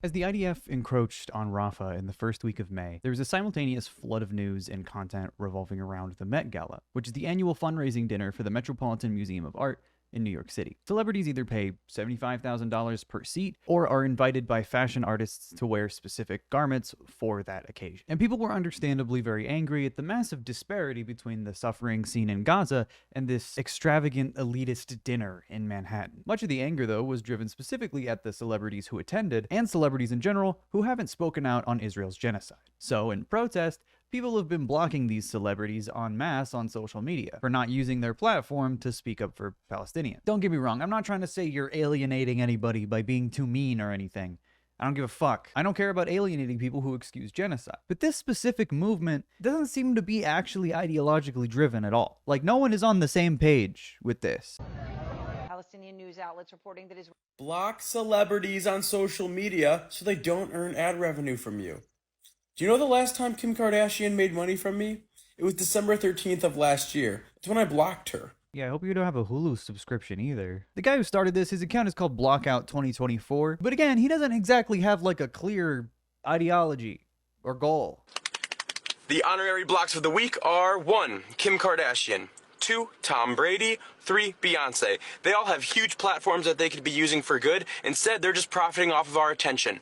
As the IDF encroached on Rafah in the first week of May, there was a simultaneous flood of news and content revolving around the Met Gala, which is the annual fundraising dinner for the Metropolitan Museum of Art in New York City. Celebrities either pay $75,000 per seat or are invited by fashion artists to wear specific garments for that occasion. And people were understandably very angry at the massive disparity between the suffering seen in Gaza and this extravagant elitist dinner in Manhattan. Much of the anger, though, was driven specifically at the celebrities who attended and celebrities in general who haven't spoken out on Israel's genocide. So, in protest, people have been blocking these celebrities en masse on social media for not using their platform to speak up for Palestinians. Don't get me wrong, I'm not trying to say you're alienating anybody by being too mean or anything. I don't give a fuck. I don't care about alienating people who excuse genocide. But this specific movement doesn't seem to be actually ideologically driven at all. Like, no one is on the same page with this. Palestinian news outlets reporting that Israel block celebrities on social media so they don't earn ad revenue from you. Do you know the last time Kim Kardashian made money from me? It was December 13th of last year. That's when I blocked her. Yeah, I hope you don't have a Hulu subscription either. The guy who started this, his account is called Blockout 2024. But again, he doesn't exactly have like a clear ideology or goal. The honorary blocks of the week are 1. Kim Kardashian. 2. Tom Brady. 3. Beyonce. They all have huge platforms that they could be using for good. Instead, they're just profiting off of our attention.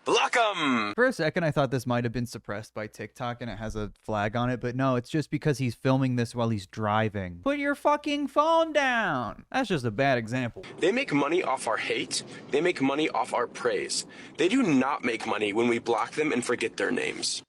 Block 'em! For a second, I thought this might have been suppressed by TikTok and it has a flag on it, but no, it's just because he's filming this while he's driving. Put your fucking phone down! That's just a bad example. They make money off our hate. They make money off our praise. They do not make money when we block them and forget their names.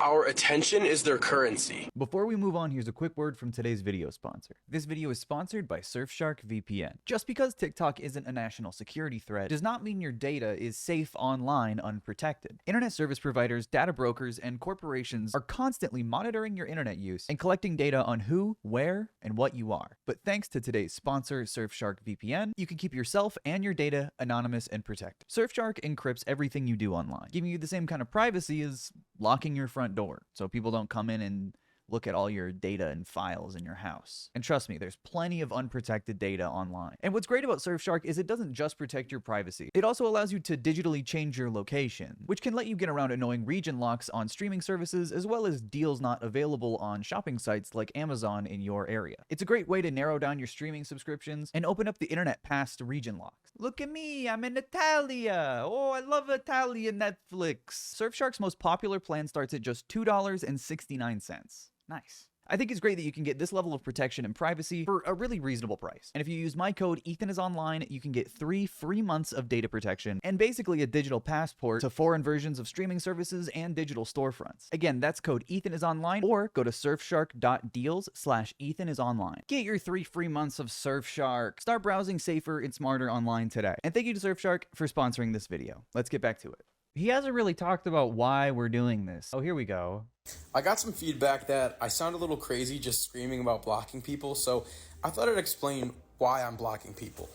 Our attention is their currency. Before we move on, here's a quick word from today's video sponsor. This video is sponsored by Surfshark VPN. Just because TikTok isn't a national security threat does not mean your data is safe online unprotected. Internet service providers, data brokers, and corporations are constantly monitoring your internet use and collecting data on who, where, and what you are. But thanks to today's sponsor, Surfshark VPN, you can keep yourself and your data anonymous and protected. Surfshark encrypts everything you do online, giving you the same kind of privacy as locking your front door so people don't come in and look at all your data and files in your house. And trust me, there's plenty of unprotected data online. And what's great about Surfshark is it doesn't just protect your privacy. It also allows you to digitally change your location, which can let you get around annoying region locks on streaming services as well as deals not available on shopping sites like Amazon in your area. It's a great way to narrow down your streaming subscriptions and open up the internet past region locks. Look at me, I'm in Italia. Oh, I love Italian Netflix. Surfshark's most popular plan starts at just $2.69. Nice. I think it's great that you can get this level of protection and privacy for a really reasonable price. And if you use my code EthanIsOnline, you can get 3 free months of data protection and basically a digital passport to foreign versions of streaming services and digital storefronts. Again, that's code EthanIsOnline or go to surfshark.deals/EthanIsOnline. Get your 3 free months of Surfshark. Start browsing safer and smarter online today. And thank you to Surfshark for sponsoring this video. Let's get back to it. He hasn't really talked about why we're doing this. Oh, here we go. I got some feedback that I sound a little crazy just screaming about blocking people, so I thought I'd explain why I'm blocking people.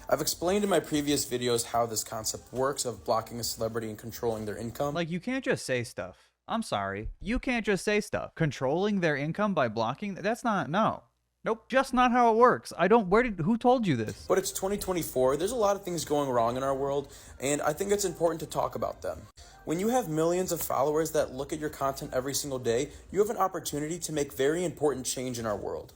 I've explained in my previous videos how this concept works of blocking a celebrity and controlling their income. Like, you can't just say stuff. I'm sorry. You can't just say stuff. Controlling their income by blocking? That's not, no. Nope, just not how it works. Who told you this? But it's 2024, there's a lot of things going wrong in our world, and I think it's important to talk about them. When you have millions of followers that look at your content every single day, you have an opportunity to make very important change in our world.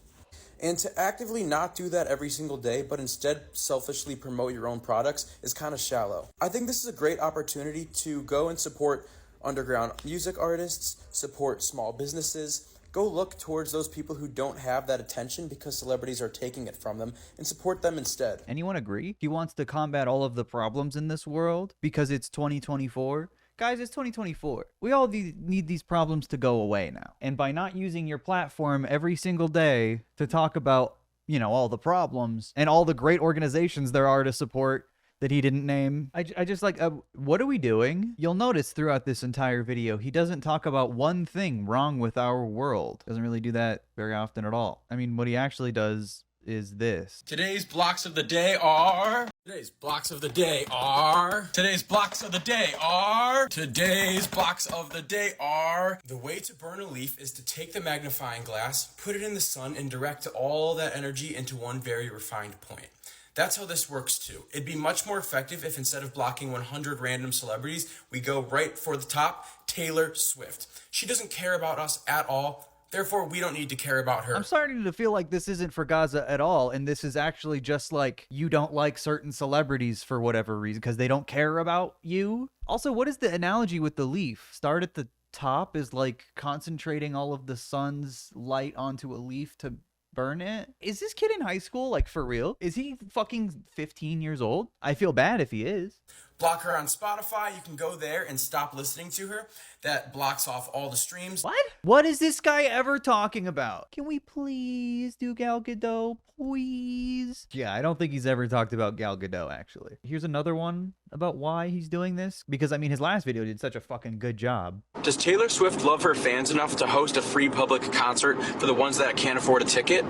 And to actively not do that every single day, but instead selfishly promote your own products is kind of shallow. I think this is a great opportunity to go and support underground music artists, support small businesses. Go look towards those people who don't have that attention because celebrities are taking it from them and support them instead. Anyone agree? He wants to combat all of the problems in this world because it's 2024. Guys, it's 2024. We all need these problems to go away now. And by not using your platform every single day to talk about, you know, all the problems and all the great organizations there are to support that he didn't name. I just like, what are we doing? You'll notice throughout this entire video, he doesn't talk about one thing wrong with our world. Doesn't really do that very often at all. I mean, what he actually does is this. Today's blocks of the day are... Today's blocks of the day are... Today's blocks of the day are... Today's blocks of the day are... The way to burn a leaf is to take the magnifying glass, put it in the sun, and direct all that energy into one very refined point. That's how this works too. It'd be much more effective if instead of blocking 100 random celebrities, we go right for the top, Taylor Swift. She doesn't care about us at all. Therefore, we don't need to care about her. I'm starting to feel like this isn't for Gaza at all, and this is actually just like you don't like certain celebrities for whatever reason because they don't care about you. Also, what is the analogy with the leaf? Start at the top is like concentrating all of the sun's light onto a leaf to burn it. Is this kid in high school? Like, for real? Is he fucking 15 years old? I feel bad if he is. Block her on Spotify. You can go there and stop listening to her. That blocks off all the streams. What? What is this guy ever talking about? Can we please do Gal Gadot? Please? Yeah, I don't think he's ever talked about Gal Gadot, actually. Here's another one about why he's doing this. Because, I mean, his last video did such a fucking good job. Does Taylor Swift love her fans enough to host a free public concert for the ones that can't afford a ticket?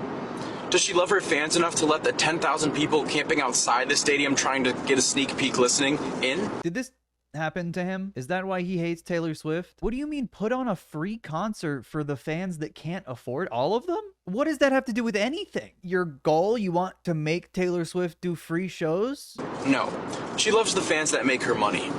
Does she love her fans enough to let the 10,000 people camping outside the stadium trying to get a sneak peek listening in? Did this happen to him? Is that why he hates Taylor Swift? What do you mean put on a free concert for the fans that can't afford all of them? What does that have to do with anything? Your goal, you want to make Taylor Swift do free shows? No. She loves the fans that make her money.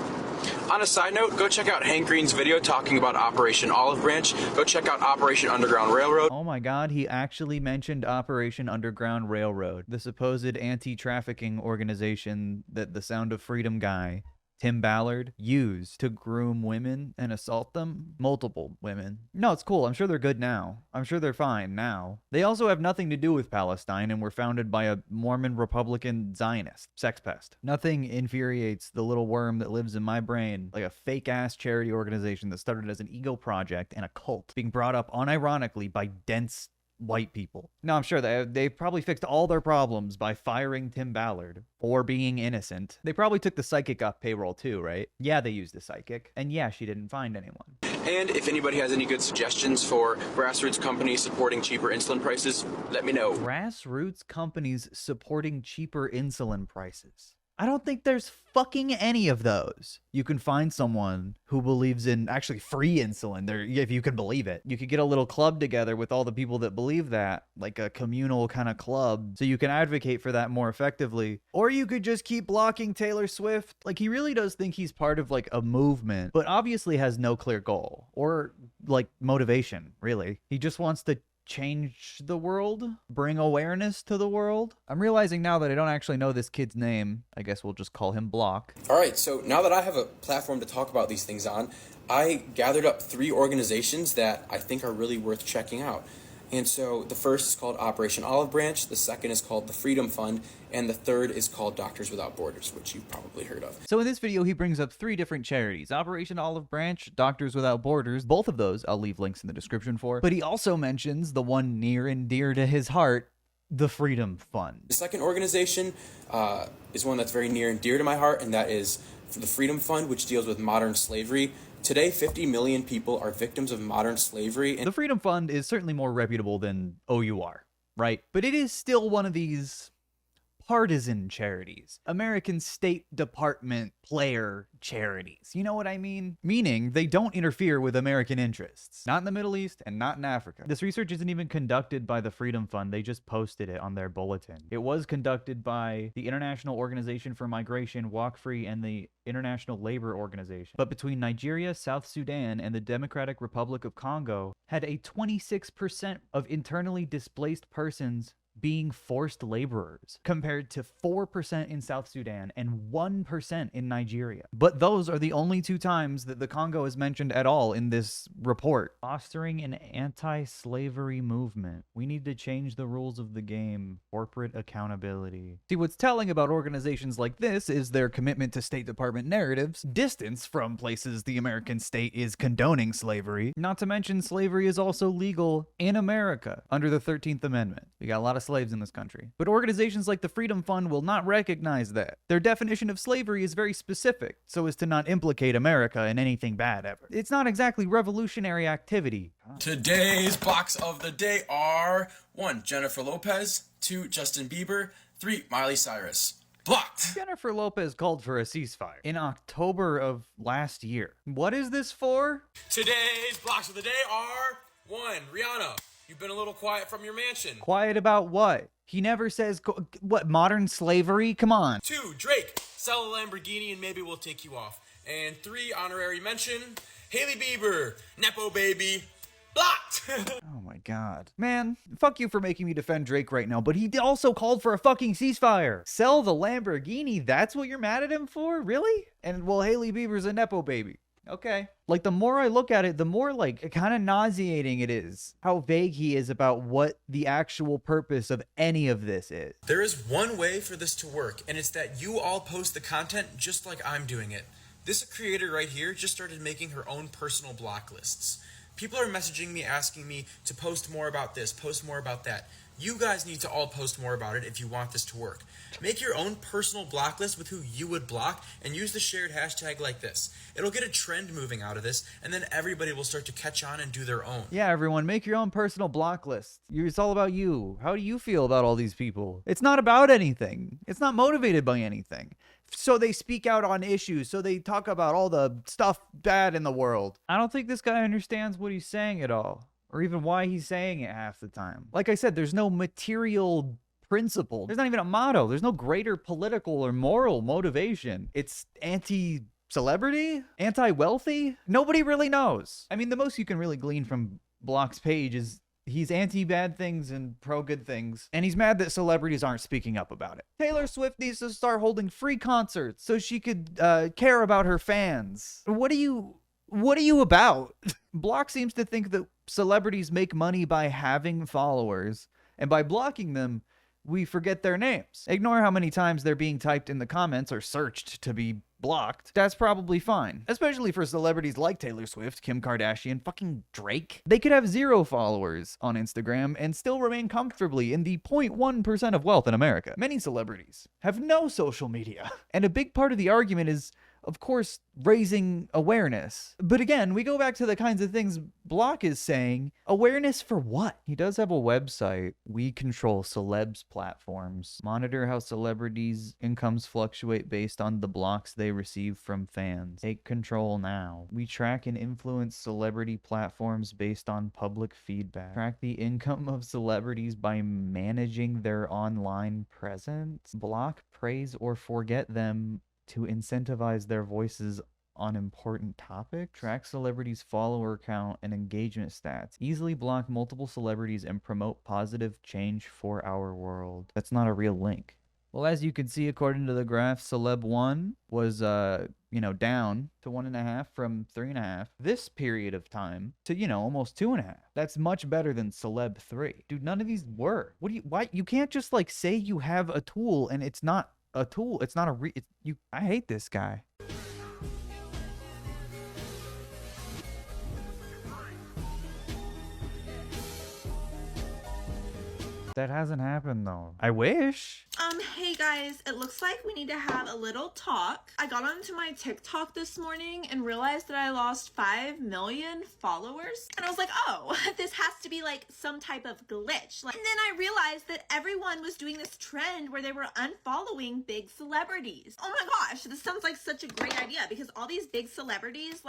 On a side note, go check out Hank Green's video talking about Operation Olive Branch. Go check out Operation Underground Railroad. Oh my god, he actually mentioned Operation Underground Railroad, the supposed anti-trafficking organization that the Sound of Freedom guy, Tim Ballard, used to groom women and assault them. Multiple women. No, it's cool. I'm sure they're good now. I'm sure they're fine now. They also have nothing to do with Palestine and were founded by a Mormon Republican Zionist sex pest. Nothing infuriates the little worm that lives in my brain like a fake-ass charity organization that started as an ego project and a cult being brought up unironically by dense white people. No, I'm sure they probably fixed all their problems by firing Tim Ballard for being innocent. They probably took the psychic off payroll too, right? Yeah, they used a psychic. And yeah, she didn't find anyone. And if anybody has any good suggestions for grassroots companies supporting cheaper insulin prices, let me know. Grassroots companies supporting cheaper insulin prices. I don't think there's fucking any of those. You can find someone who believes in actually free insulin, there, if you can believe it. You could get a little club together with all the people that believe that, like a communal kind of club, so you can advocate for that more effectively. Or you could just keep blocking Taylor Swift. Like, he really does think he's part of like a movement, but obviously has no clear goal or like motivation, really. He just wants to change the world, bring awareness to the world. I'm realizing now that I don't actually know this kid's name. I guess we'll just call him Block. All right, so now that I have a platform to talk about these things on, I gathered up 3 organizations that I think are really worth checking out. And so the first is called Operation Olive Branch, the second is called the Freedom Fund, and the third is called Doctors Without Borders, which you've probably heard of. So in this video, he brings up 3 different charities: Operation Olive Branch, Doctors Without Borders. Both of those I'll leave links in the description for. But he also mentions the one near and dear to his heart, the Freedom Fund. The second organization is one that's very near and dear to my heart, and that is the Freedom Fund, which deals with modern slavery. Today, 50 million people are victims of modern slavery. The Freedom Fund is certainly more reputable than OUR, right? But it is still one of these partisan charities, American State Department player charities. You know what I mean? Meaning they don't interfere with American interests. Not in the Middle East and not in Africa. This research isn't even conducted by the Freedom Fund. They just posted it on their bulletin. It was conducted by the International Organization for Migration, Walk Free, and the International Labor Organization. But between Nigeria, South Sudan, and the Democratic Republic of Congo, had a 26% of internally displaced persons being forced laborers, compared to 4% in South Sudan and 1% in Nigeria. But those are the only 2 times that the Congo is mentioned at all in this report. Fostering an anti-slavery movement. We need to change the rules of the game. Corporate accountability. See, what's telling about organizations like this is their commitment to State Department narratives, distance from places the American state is condoning slavery. Not to mention, slavery is also legal in America under the 13th Amendment. We got a lot of slaves in this country. But organizations like the Freedom Fund will not recognize that. Their definition of slavery is very specific, so as to not implicate America in anything bad ever. It's not exactly revolutionary activity. Today's blocks of the day are 1. Jennifer Lopez, 2. Justin Bieber, 3. Miley Cyrus. Blocked. Jennifer Lopez called for a ceasefire in October of last year. What is this for? Today's blocks of the day are 1. Rihanna. You've been a little quiet from your mansion. Quiet about what? He never says, what, modern slavery? Come on. 2, Drake, sell a Lamborghini and maybe we'll take you off. And 3, honorary mention, Hailey Bieber, Nepo baby, blocked. Oh my god. Man, fuck you for making me defend Drake right now, but he also called for a fucking ceasefire. Sell the Lamborghini, that's what you're mad at him for? Really? And well, Hailey Bieber's a Nepo baby. Okay. Like, the more I look at it, the more, like, kind of nauseating it is. How vague he is about what the actual purpose of any of this is. There is one way for this to work, and it's that you all post the content just like I'm doing it. This creator right here just started making her own personal block lists. People are messaging me asking me to post more about this, post more about that. You guys need to all post more about it if you want this to work. Make your own personal block list with who you would block and use the shared hashtag like this. It'll get a trend moving out of this, and then everybody will start to catch on and do their own. Yeah, everyone, make your own personal block list. It's all about you. How do you feel about all these people? It's not about anything. It's not motivated by anything. So they speak out on issues. So they talk about all the stuff bad in the world. I don't think this guy understands what he's saying at all, or even why he's saying it half the time. Like I said, there's no material principle. There's not even a motto. There's no greater political or moral motivation. It's anti-celebrity? Anti-wealthy? Nobody really knows. I mean, the most you can really glean from Block's page is he's anti-bad things and pro-good things, and he's mad that celebrities aren't speaking up about it. Taylor Swift needs to start holding free concerts so she could care about her fans. What are you about? Block seems to think that celebrities make money by having followers, and by blocking them, we forget their names. Ignore how many times they're being typed in the comments or searched to be blocked. That's probably fine. Especially for celebrities like Taylor Swift, Kim Kardashian, fucking Drake. They could have 0 followers on Instagram and still remain comfortably in the 0.1% of wealth in America. Many celebrities have no social media. And a big part of the argument is, of course, raising awareness. But again, we go back to the kinds of things Block is saying. Awareness for what? He does have a website. We control celebs platforms. Monitor how celebrities' incomes fluctuate based on the blocks they receive from fans. Take control now. We track and influence celebrity platforms based on public feedback. Track the income of celebrities by managing their online presence. Block, praise, or forget them to incentivize their voices on important topics. Track celebrities' follower count and engagement stats. Easily block multiple celebrities and promote positive change for our world. That's not a real link. Well, as you can see, according to the graph, Celeb 1 was, down to 1.5 from 3.5. This period of time to, almost 2.5. That's much better than Celeb 3. Dude, none of these were. Why? You can't just, say you have a tool and it's not a tool. It's not I hate this guy. That hasn't happened though. I wish. Hey guys, it looks like we need to have a little talk. I got onto my TikTok this morning and realized that I lost 5 million followers. And I was like, oh, this has to be like some type of glitch. And then I realized that everyone was doing this trend where they were unfollowing big celebrities. Oh my gosh, this sounds like such a great idea because all these big celebrities,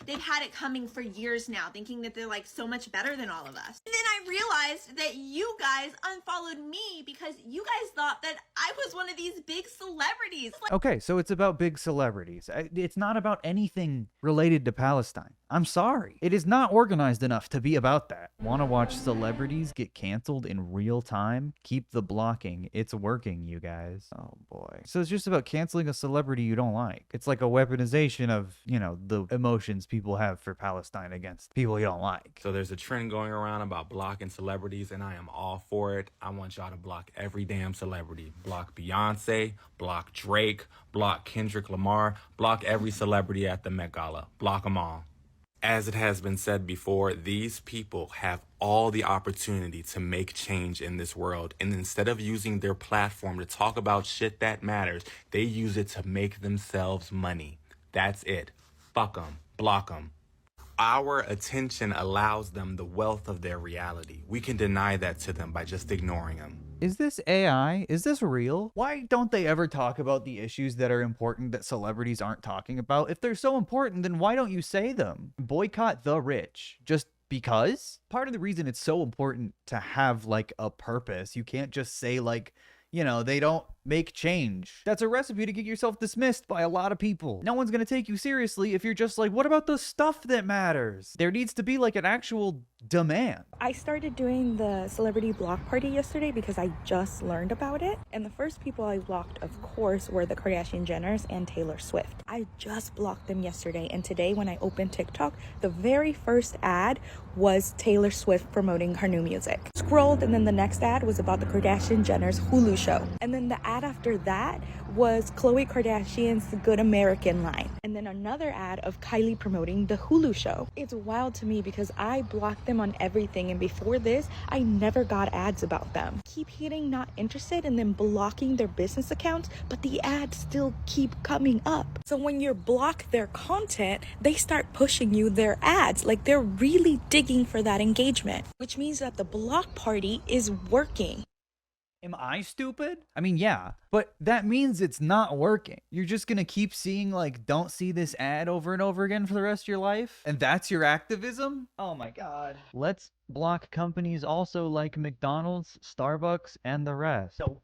they've had it coming for years now, thinking that they're so much better than all of us. And then I realized that you guys unfollowed me because you guys thought that I was one of these big celebrities. Okay, so it's about big celebrities. It's not about anything related to Palestine. I'm sorry. It is not organized enough to be about that. Want to watch celebrities get canceled in real time? Keep the blocking. It's working, you guys. Oh boy. So it's just about canceling a celebrity you don't like. It's like a weaponization of, the emotions people have for Palestine against people you don't like. So there's a trend going around about blocking celebrities, and I am all for it. I want y'all to block every damn celebrity. Block Beyonce, block Drake, block Kendrick Lamar, block every celebrity at the Met Gala. Block them all. As it has been said before, these people have all the opportunity to make change in this world. And instead of using their platform to talk about shit that matters, they use it to make themselves money. That's it. Fuck them. Block them. Our attention allows them the wealth of their reality. We can deny that to them by just ignoring them. Is this AI? Is this real? Why don't they ever talk about the issues that are important that celebrities aren't talking about? If they're so important, then why don't you say them? Boycott the rich. Just because part of the reason it's so important to have like a purpose, you can't just say like, you know, they don't make change. That's a recipe to get yourself dismissed by a lot of people. No one's gonna take you seriously if you're just like, what about the stuff that matters? There needs to be like an actual demand. I started doing the celebrity block party yesterday because I just learned about it. And the first people I blocked, of course, were the Kardashian Jenners and Taylor Swift. I just blocked them yesterday. And today when I opened TikTok, the very first ad was Taylor Swift promoting her new music. Scrolled, and then the next ad was about the Kardashian Jenners Hulu show. And then the ad after that was Khloe Kardashian's Good American line. And then another ad of Kylie promoting the Hulu show. It's wild to me because I blocked them on everything, and before this, I never got ads about them. Keep hitting not interested and then blocking their business accounts, but the ads still keep coming up. So when you block their content, they start pushing you their ads. Like they're really digging for that engagement, which means that the block party is working. Am I stupid? I mean, yeah, but that means it's not working. You're just gonna keep seeing like, don't see this ad over and over again for the rest of your life? And that's your activism? Oh my God. Let's block companies also like McDonald's, Starbucks, and the rest. So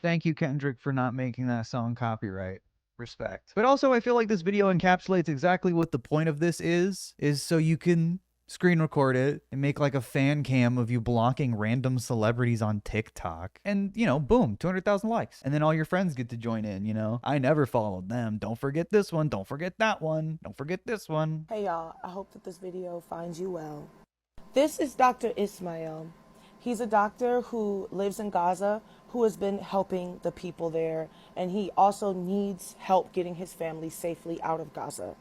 thank you, Kendrick, for not making that song copyright. Respect. But also, I feel like this video encapsulates exactly what the point of this is so you can screen record it and make like a fan cam of you blocking random celebrities on TikTok. And, you know, boom, 200,000 likes. And then all your friends get to join in, you know? I never followed them. Don't forget this one. Don't forget that one. Don't forget this one. Hey y'all, I hope that this video finds you well. This is Dr. Ismail. He's a doctor who lives in Gaza, who has been helping the people there, and he also needs help getting his family safely out of Gaza.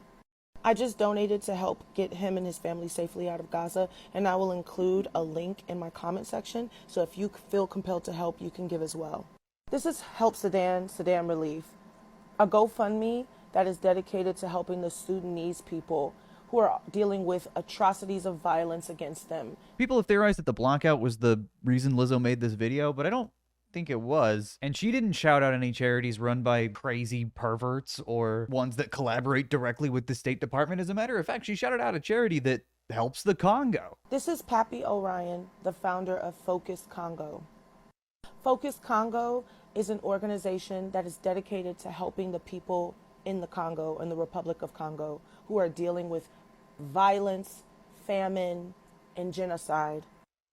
I just donated to help get him and his family safely out of Gaza, and I will include a link in my comment section, so if you feel compelled to help, you can give as well. This is Help Sudan, Sudan Relief, a GoFundMe that is dedicated to helping the Sudanese people who are dealing with atrocities of violence against them. People have theorized that the blockout was the reason Lizzo made this video, but I don't think it was. And she didn't shout out any charities run by crazy perverts or ones that collaborate directly with the State Department. As a matter of fact, she shouted out a charity that helps the Congo. This is Pappy Orion, the founder of Focus Congo. Focus Congo is an organization that is dedicated to helping the people in the Congo, in the Republic of Congo, who are dealing with violence, famine, and genocide.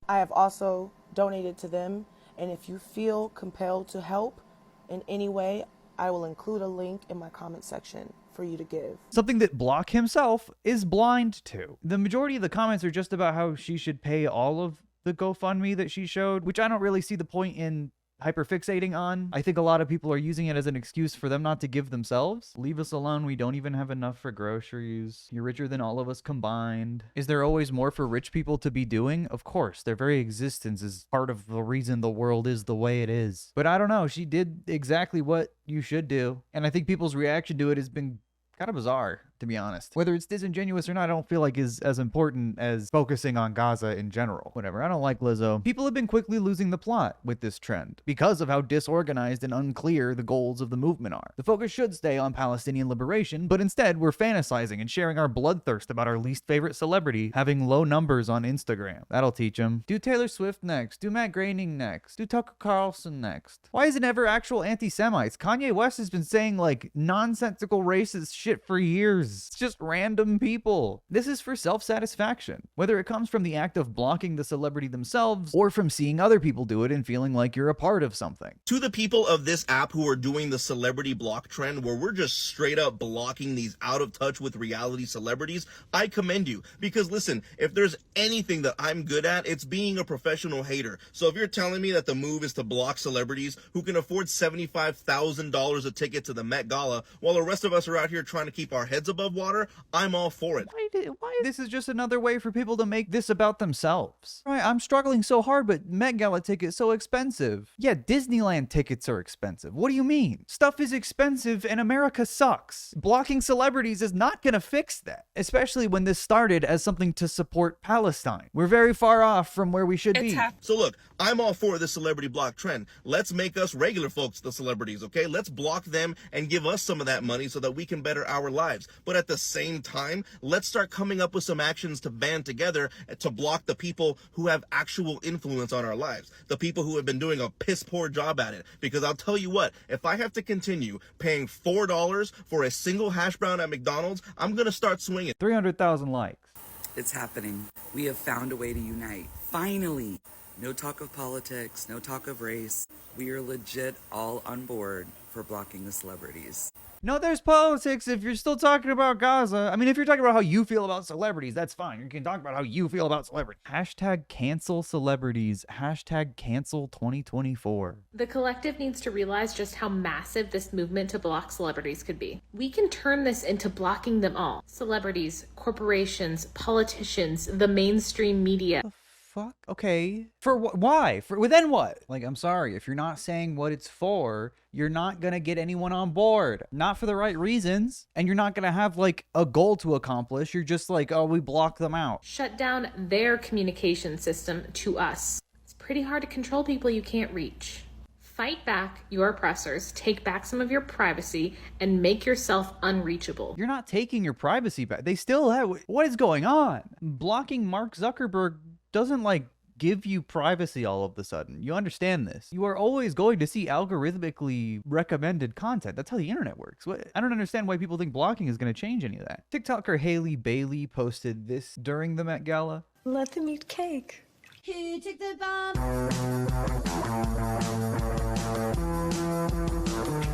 I have also donated to them, and if you feel compelled to help in any way, I will include a link in my comment section for you to give. Something that Block himself is blind to. The majority of the comments are just about how she should pay all of the GoFundMe that she showed, which I don't really see the point in hyperfixating on. I think a lot of people are using it as an excuse for them not to give themselves. Leave us alone. We don't even have enough for groceries. You're richer than all of us combined. Is there always more for rich people to be doing? Of course. Their very existence is part of the reason the world is the way it is. But I don't know. She did exactly what you should do. And I think people's reaction to it has been kind of bizarre, to be honest. Whether it's disingenuous or not, I don't feel like is as important as focusing on Gaza in general. Whatever, I don't like Lizzo. People have been quickly losing the plot with this trend because of how disorganized and unclear the goals of the movement are. The focus should stay on Palestinian liberation, but instead we're fantasizing and sharing our bloodthirst about our least favorite celebrity having low numbers on Instagram. That'll teach them. Do Taylor Swift next. Do Matt Groening next. Do Tucker Carlson next. Why isn't ever actual anti-Semites? Kanye West has been saying like nonsensical racist shit for years. It's just random people. This is for self-satisfaction, whether it comes from the act of blocking the celebrity themselves or from seeing other people do it and feeling like you're a part of something. To the people of this app who are doing the celebrity block trend where we're just straight up blocking these out of touch with reality celebrities, I commend you. Because listen, if there's anything that I'm good at, it's being a professional hater. So if you're telling me that the move is to block celebrities who can afford $75,000 a ticket to the Met Gala while the rest of us are out here trying to keep our heads above above water, I'm all for it. Why? This is just another way for people to make this about themselves. Right, I'm struggling so hard, but Met Gala tickets so expensive. Yeah, Disneyland tickets are expensive. What do you mean? Stuff is expensive and America sucks. Blocking celebrities is not gonna fix that, especially when this started as something to support Palestine. We're very far off from where we should be. So look, I'm all for the celebrity block trend. Let's make us regular folks the celebrities, okay? Let's block them and give us some of that money so that we can better our lives. But at the same time, let's start coming up with some actions to band together to block the people who have actual influence on our lives. The people who have been doing a piss poor job at it. Because I'll tell you what, if I have to continue paying $4 for a single hash brown at McDonald's, I'm gonna start swinging. 300,000 likes. It's happening. We have found a way to unite. Finally. No talk of politics, no talk of race. We are legit all on board for blocking the celebrities. No, there's politics if you're still talking about Gaza. I mean, if you're talking about how you feel about celebrities, that's fine. You can talk about how you feel about celebrities. Hashtag cancel celebrities. Hashtag cancel 2024. The collective needs to realize just how massive this movement to block celebrities could be. We can turn this into blocking them all. Celebrities, corporations, politicians, the mainstream media. Fuck? Okay. For why? For then what? Like, I'm sorry, if you're not saying what it's for, you're not gonna get anyone on board. Not for the right reasons. And you're not gonna have like a goal to accomplish. You're just like, oh, we block them out. Shut down their communication system to us. It's pretty hard to control people you can't reach. Fight back your oppressors, take back some of your privacy, and make yourself unreachable. You're not taking your privacy back. They still have, what is going on? Blocking Mark Zuckerberg doesn't like give you privacy all of a sudden. You understand this. You are always going to see algorithmically recommended content. That's how the internet works. I don't understand why people think blocking is going to change any of that. TikToker Haley Bailey posted this during the Met Gala. Let them eat cake. Who took the bomb?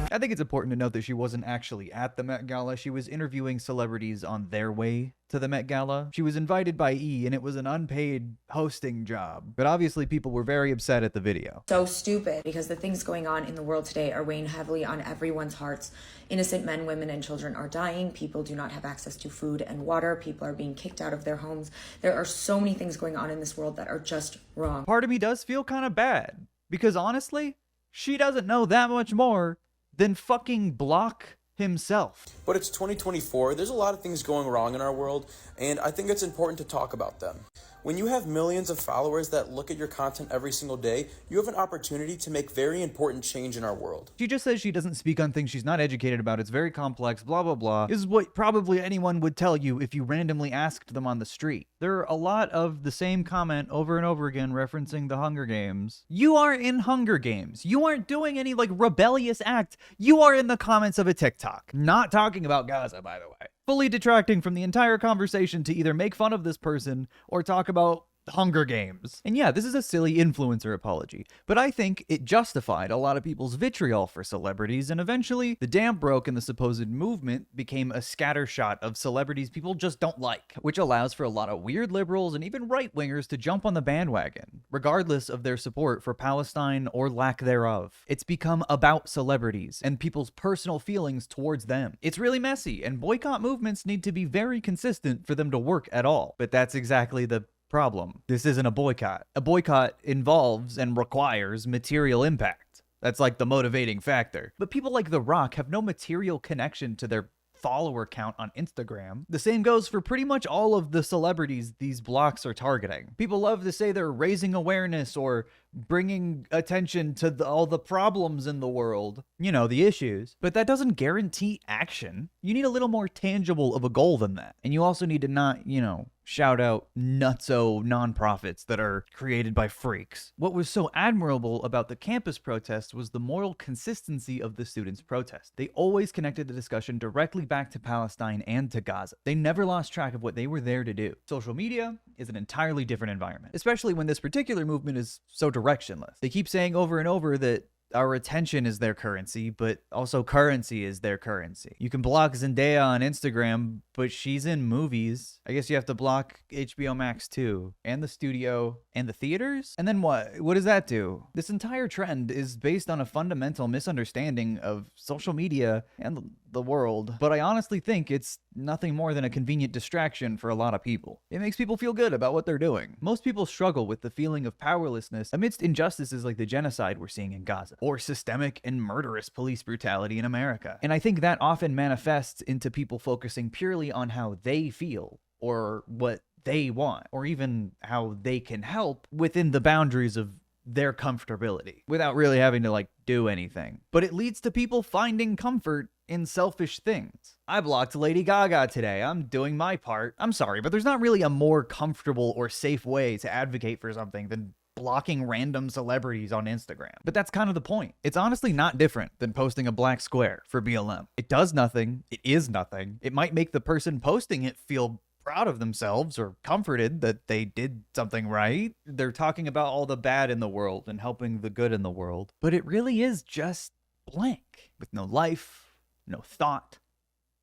I think it's important to note that she wasn't actually at the Met Gala. She was interviewing celebrities on their way to the Met Gala. She was invited by E, and it was an unpaid hosting job. But obviously people were very upset at the video. So stupid, because the things going on in the world today are weighing heavily on everyone's hearts. Innocent men, women, and children are dying. People do not have access to food and water. People are being kicked out of their homes. There are so many things going on in this world that are just wrong. Part of me does feel kind of bad, because honestly, she doesn't know that much more than fucking Block himself. But it's 2024, there's a lot of things going wrong in our world, and I think it's important to talk about them. When you have millions of followers that look at your content every single day, you have an opportunity to make very important change in our world. She just says she doesn't speak on things she's not educated about. It's very complex, blah, blah, blah. This is what probably anyone would tell you if you randomly asked them on the street. There are a lot of the same comment over and over again referencing the Hunger Games. You are in Hunger Games. You aren't doing any like rebellious act. You are in the comments of a TikTok. Not talking about Gaza, by the way. Fully detracting from the entire conversation to either make fun of this person or talk about Hunger Games. And yeah, this is a silly influencer apology, but I think it justified a lot of people's vitriol for celebrities, and eventually the dam broke and the supposed movement became a scattershot of celebrities people just don't like, which allows for a lot of weird liberals and even right-wingers to jump on the bandwagon, regardless of their support for Palestine or lack thereof. It's become about celebrities and people's personal feelings towards them. It's really messy, and boycott movements need to be very consistent for them to work at all, but that's exactly the problem. This isn't a boycott. A boycott involves and requires material impact. That's like the motivating factor. But people like The Rock have no material connection to their follower count on Instagram. The same goes for pretty much all of the celebrities these blocks are targeting. People love to say they're raising awareness or bringing attention to all the problems in the world, you know, the issues, but that doesn't guarantee action. You need a little more tangible of a goal than that. And you also need to not, you know, shout out nutso nonprofits that are created by freaks. What was so admirable about the campus protest was the moral consistency of the students' protest. They always connected the discussion directly back to Palestine and to Gaza. They never lost track of what they were there to do. Social media is an entirely different environment, especially when this particular movement is so directionless. They keep saying over and over that our attention is their currency, but also currency is their currency. You can block Zendaya on Instagram, but she's in movies. I guess you have to block HBO Max too, and the studio, and the theaters? And then what? What does that do? This entire trend is based on a fundamental misunderstanding of social media and the world, but I honestly think it's nothing more than a convenient distraction for a lot of people. It makes people feel good about what they're doing. Most people struggle with the feeling of powerlessness amidst injustices like the genocide we're seeing in Gaza, or systemic and murderous police brutality in America. And I think that often manifests into people focusing purely on how they feel, or what they want, or even how they can help within the boundaries of their comfortability, without really having to do anything. But it leads to people finding comfort in selfish things. I blocked Lady Gaga today. I'm doing my part. I'm sorry, but there's not really a more comfortable or safe way to advocate for something than blocking random celebrities on Instagram. But that's kind of the point. It's honestly not different than posting a black square for BLM. It does nothing. It is nothing. It might make the person posting it feel proud of themselves or comforted that they did something right. They're talking about all the bad in the world and helping the good in the world. But it really is just blank, with no life, no thought,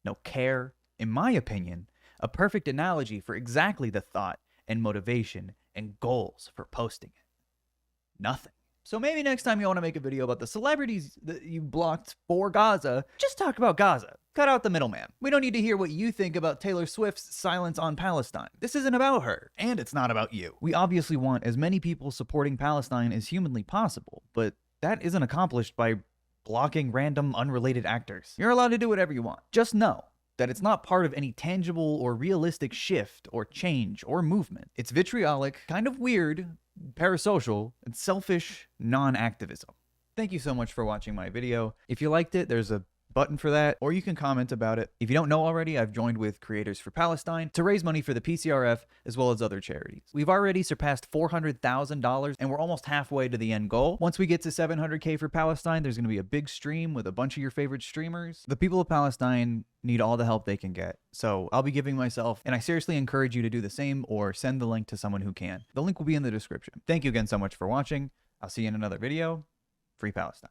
no care. In my opinion, a perfect analogy for exactly the thought and motivation and goals for posting it. Nothing. So maybe next time you want to make a video about the celebrities that you blocked for Gaza, just talk about Gaza. Cut out the middleman. We don't need to hear what you think about Taylor Swift's silence on Palestine. This isn't about her, and it's not about you. We obviously want as many people supporting Palestine as humanly possible, but that isn't accomplished by blocking random unrelated actors. You're allowed to do whatever you want. Just know that it's not part of any tangible or realistic shift or change or movement. It's vitriolic, kind of weird, parasocial, and selfish non-activism. Thank you so much for watching my video. If you liked it, there's a button for that, or you can comment about it. If you don't know already, I've joined with Creators for Palestine to raise money for the PCRF as well as other charities. We've already surpassed $400,000 and we're almost halfway to the end goal. Once we get to 700K for Palestine, there's going to be a big stream with a bunch of your favorite streamers. The people of Palestine need all the help they can get, so I'll be giving myself, and I seriously encourage you to do the same or send the link to someone who can. The link will be in the description. Thank you again so much for watching. I'll see you in another video. Free Palestine.